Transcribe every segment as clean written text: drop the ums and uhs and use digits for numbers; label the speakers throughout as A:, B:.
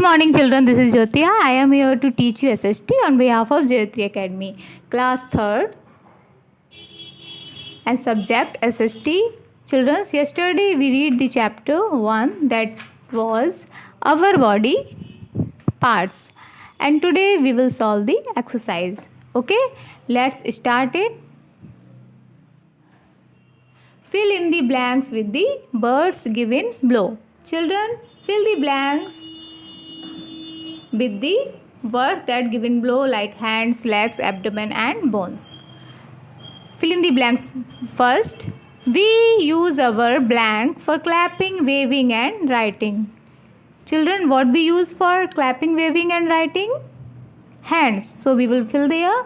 A: morning children, this is Jyotia. I am here to teach you SST on behalf of Jayatri Academy. Class 3rd and subject SST. Children, yesterday we read the chapter 1 that was our body parts. And today we will solve the exercise. Okay, let's start it. Fill in the blanks with the birds given below. Children, fill the blanks with the words that given below like hands, legs, abdomen and bones. Fill in the blanks first. We use our blank for clapping, waving and writing. Children, what we use for clapping, waving and writing? Hands. So we will fill their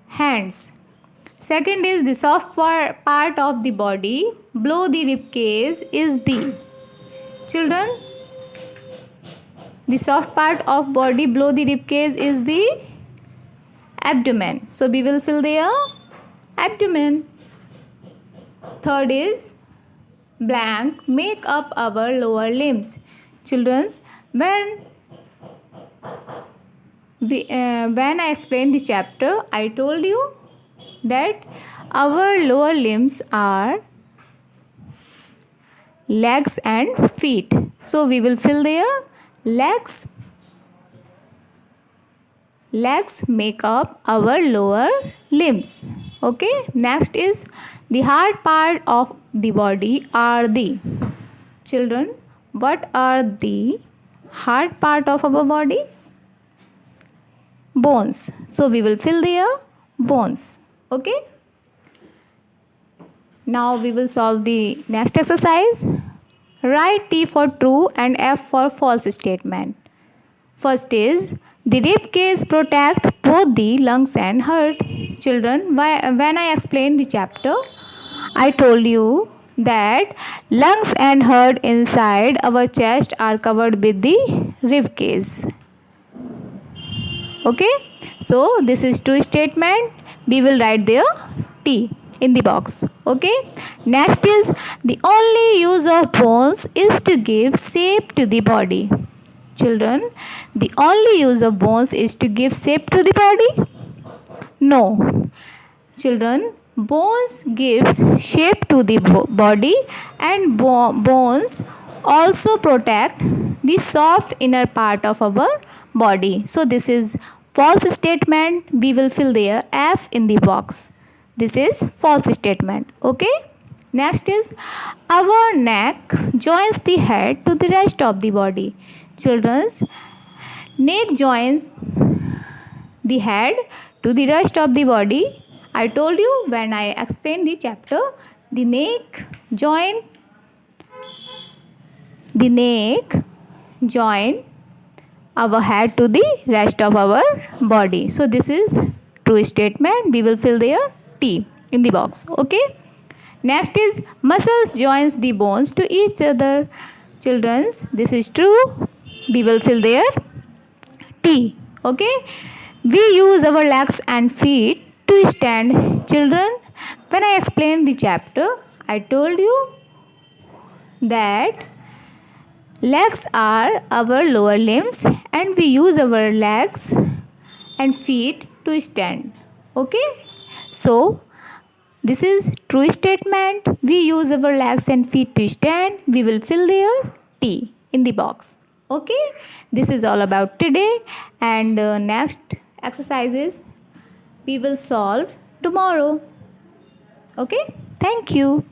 A: hands. Second is the soft part of the body below the rib cage is the. Children, the soft part of body below the rib cage is the abdomen. So we will fill their abdomen. Third is blank make up our lower limbs. Children, when I explained the chapter, I told you that our lower limbs are legs and feet. So we will fill their legs. Legs make up our lower limbs. Okay, next is the hard part of the body are the. Children, what are the hard part of our body? Bones. So we will fill their bones. Okay, now we will solve the next exercise. Write T for true and F for false statement. First is the rib cage protect both the lungs and heart. Children, when I explained the chapter, I told you that lungs and heart inside our chest are covered with the rib cage. Okay, so this is true statement. We will write there T in the box. Okay, next is the only use of bones is to give shape to the body. Children, the only use of bones is to give shape to the body? No. Children, bones gives shape to the body and bones also protect the soft inner part of our body. So this is false statement. We will fill there F in the box. This is false statement. Okay, next is our neck joins the head to the rest of the body. Children's neck joins the head to the rest of the body. I told you when I explained the chapter, the neck join our head to the rest of our body. So this is true statement. We will fill there T in the box. Okay, next is muscles joins the bones to each other. Children's, this is true. We will fill there T. Okay, we use our legs and feet to stand. Children, when I explained the chapter, I told you that legs are our lower limbs and we use our legs and feet to stand. Okay, so this is true statement. We use our legs and feet to stand. We will fill there T in the box. Okay, this is all about today, and next exercises we will solve tomorrow. Okay, thank you.